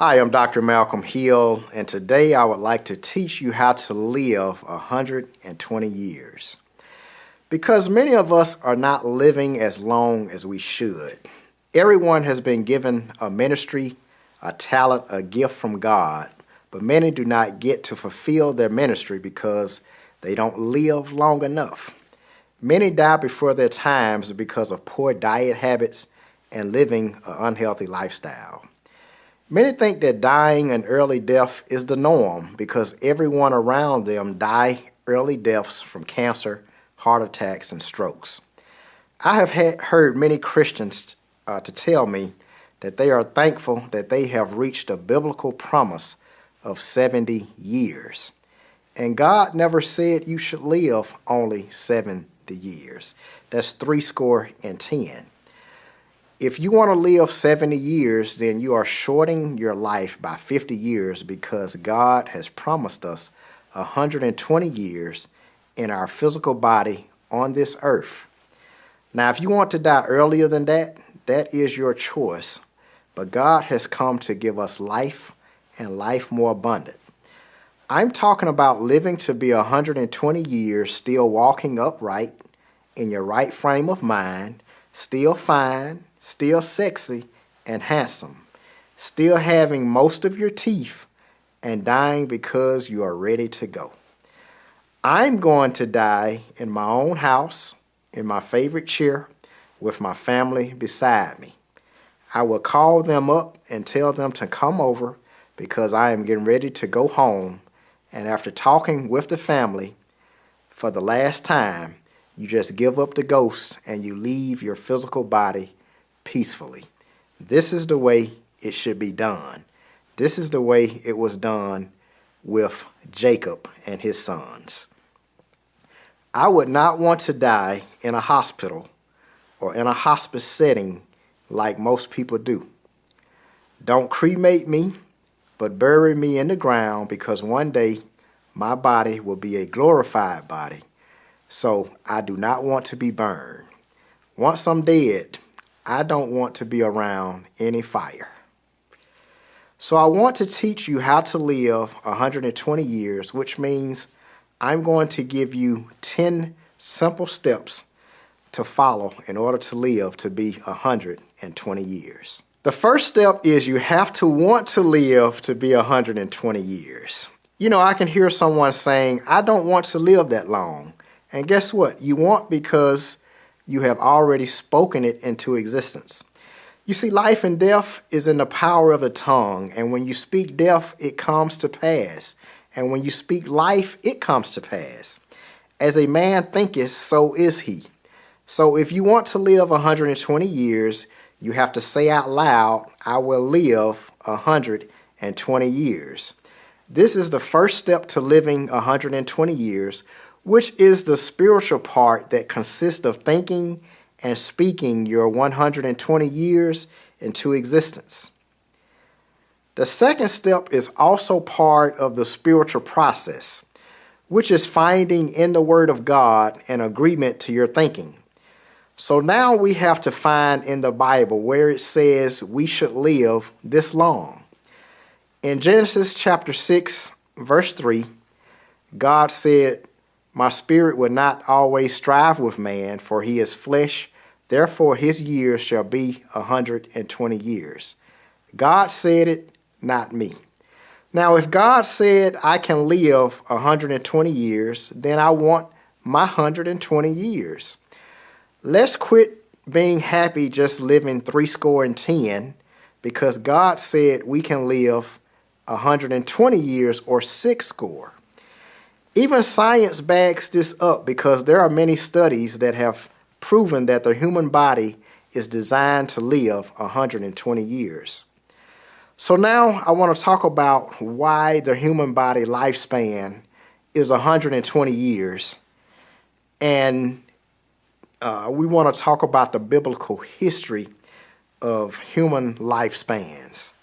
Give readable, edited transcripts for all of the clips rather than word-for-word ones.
Hi, I'm Dr. Malcolm Hill, and today I would like to teach you how to live 120 years. Because many of us are not living as long as we should. Everyone has been given a ministry, a talent, a gift from God, but many do not get to fulfill their ministry because they don't live long enough. Many die before their times because of poor diet habits and living an unhealthy lifestyle. Many think that dying an early death is the norm because everyone around them die early deaths from cancer, heart attacks, and strokes. I have heard many Christians to tell me that they are thankful that they have reached a biblical promise of 70 years. And God never said you should live only 70 years. That's 70. If you want to live 70 years, then you are shorting your life by 50 years because God has promised us 120 years in our physical body on this earth. Now, if you want to die earlier than that, that is your choice. But God has come to give us life and life more abundant. I'm talking about living to be 120 years, still walking upright, in your right frame of mind, still fine, still sexy and handsome, still having most of your teeth, and dying because you are ready to go. I'm going to die in my own house, in my favorite chair, with my family beside me. I will call them up and tell them to come over because I am getting ready to go home, and after talking with the family for the last time, you just give up the ghost and you leave your physical body peacefully. This is the way it should be done. This is the way it was done with Jacob and his sons. I would not want to die in a hospital or in a hospice setting like most people do. Don't cremate me, but bury me in the ground because one day my body will be a glorified body. So I do not want to be burned. Once I'm dead, I don't want to be around any fire. So I want to teach you how to live 120 years, which means I'm going to give you 10 simple steps to follow in order to live to be 120 years. The first step is you have to want to live to be 120 years. You know, I can hear someone saying, I don't want to live that long. And guess what? You want because you have already spoken it into existence. You see, life and death is in the power of the tongue, and when you speak death, it comes to pass. And when you speak life, it comes to pass. As a man thinketh, so is he. So if you want to live 120 years, you have to say out loud, I will live 120 years. This is the first step to living 120 years, which is the spiritual part that consists of thinking and speaking your 120 years into existence. The second step is also part of the spiritual process, which is finding in the Word of God an agreement to your thinking. So now we have to find in the Bible where it says we should live this long. In Genesis chapter 6, verse 3, God said, my spirit will not always strive with man, for he is flesh. Therefore his years shall be 120 years. God said it, not me. Now, if God said I can live 120 years, then I want my 120 years. Let's quit being happy just living 70 because God said we can live 120 years or 60. Even science backs this up because there are many studies that have proven that the human body is designed to live 120 years. So now I want to talk about why the human body lifespan is 120 years. And we want to talk about the biblical history of human lifespans.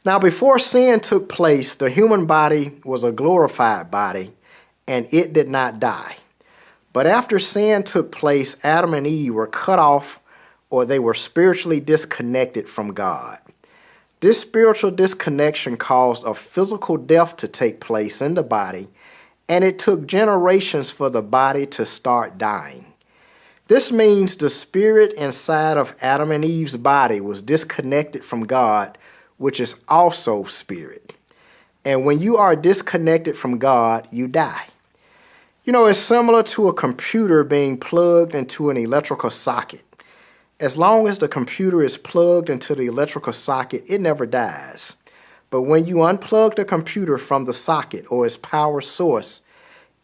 Now, before sin took place, the human body was a glorified body, and it did not die. But after sin took place, Adam and Eve were cut off, or they were spiritually disconnected from God. This spiritual disconnection caused a physical death to take place in the body, and it took generations for the body to start dying. This means the spirit inside of Adam and Eve's body was disconnected from God, which is also spirit. And when you are disconnected from God, you die. You know, it's similar to a computer being plugged into an electrical socket. As long as the computer is plugged into the electrical socket, it never dies. But when you unplug the computer from the socket or its power source,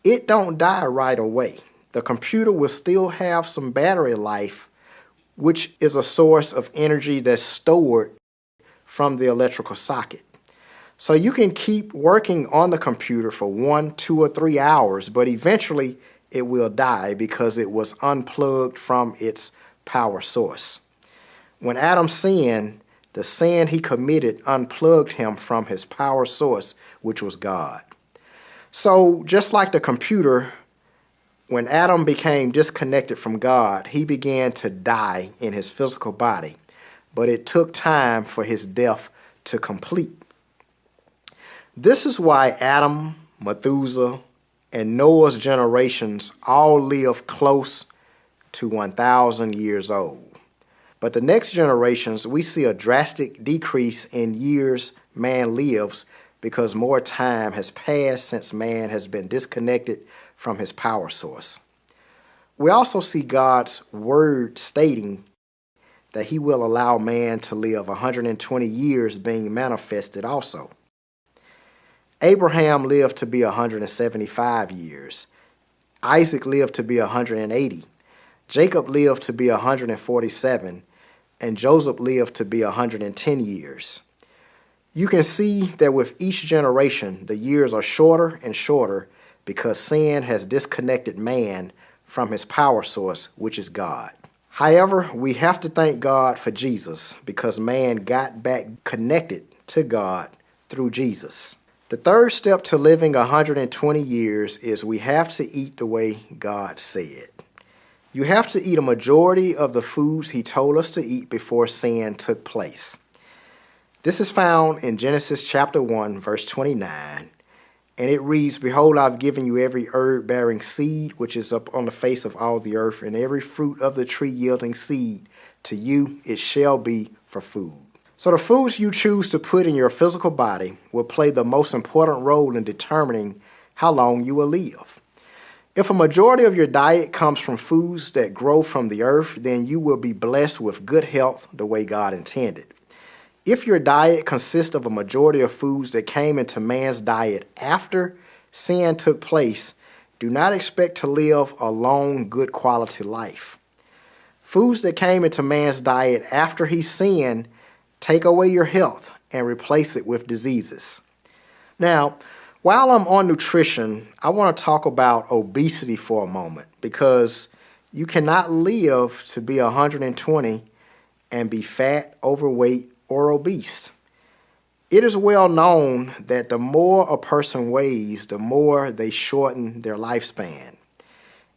it don't die right away. The computer will still have some battery life, which is a source of energy that's stored from the electrical socket. So you can keep working on the computer for 1, 2, or 3 hours, but eventually it will die because it was unplugged from its power source. When Adam sinned, the sin he committed unplugged him from his power source, which was God. So just like the computer, when Adam became disconnected from God, he began to die in his physical body, but it took time for his death to complete. This is why Adam, Methuselah, and Noah's generations all lived close to 1,000 years old. But the next generations, we see a drastic decrease in years man lives because more time has passed since man has been disconnected from his power source. We also see God's word stating that he will allow man to live 120 years being manifested also. Abraham lived to be 175 years. Isaac lived to be 180. Jacob lived to be 147. And Joseph lived to be 110 years. You can see that with each generation, the years are shorter and shorter because sin has disconnected man from his power source, which is God. However, we have to thank God for Jesus because man got back connected to God through Jesus. The third step to living 120 years is we have to eat the way God said. You have to eat a majority of the foods he told us to eat before sin took place. This is found in Genesis chapter 1, verse 29, and it reads, "Behold, I've given you every herb bearing seed, which is up on the face of all the earth, and every fruit of the tree yielding seed. To you it shall be for food." So the foods you choose to put in your physical body will play the most important role in determining how long you will live. If a majority of your diet comes from foods that grow from the earth, then you will be blessed with good health the way God intended. If your diet consists of a majority of foods that came into man's diet after sin took place, do not expect to live a long, good quality life. Foods that came into man's diet after he sinned take away your health and replace it with diseases. Now, while I'm on nutrition, I want to talk about obesity for a moment because you cannot live to be 120 and be fat, overweight, or obese. It is well known that the more a person weighs, the more they shorten their lifespan.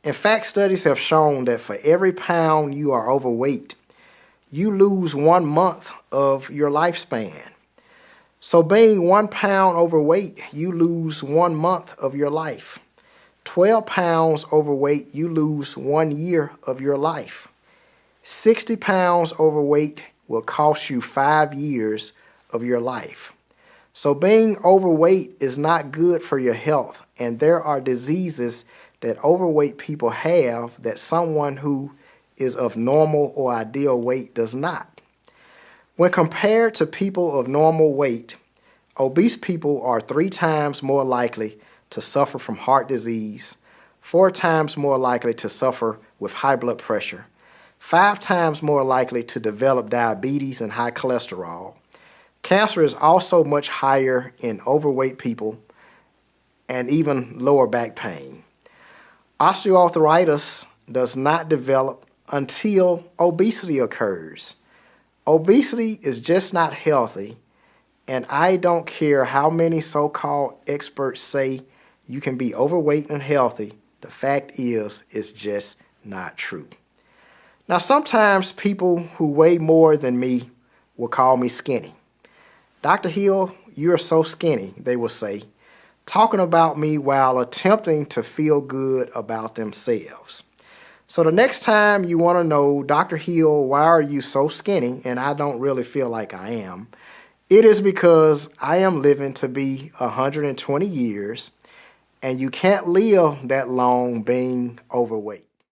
In fact, studies have shown that for every pound you are overweight, you lose 1 month of your lifespan. So being 1 pound overweight, you lose 1 month of your life. 12 pounds overweight, you lose 1 year of your life. 60 pounds overweight will cost you 5 years of your life. So being overweight is not good for your health, and there are diseases that overweight people have that someone who is of normal or ideal weight does not. When compared to people of normal weight, obese people are 3 times more likely to suffer from heart disease, 4 times more likely to suffer with high blood pressure, 5 times more likely to develop diabetes and high cholesterol. Cancer is also much higher in overweight people and even lower back pain. Osteoarthritis does not develop until obesity occurs. Obesity is just not healthy, and I don't care how many so-called experts say you can be overweight and healthy. The fact is, it's just not true. Now, sometimes people who weigh more than me will call me skinny. Dr. Hill, you're so skinny, they will say, talking about me while attempting to feel good about themselves. So the next time you want to know, Dr. Hill, why are you so skinny? And I don't really feel like I am. It is because I am living to be 120 years, and you can't live that long being overweight.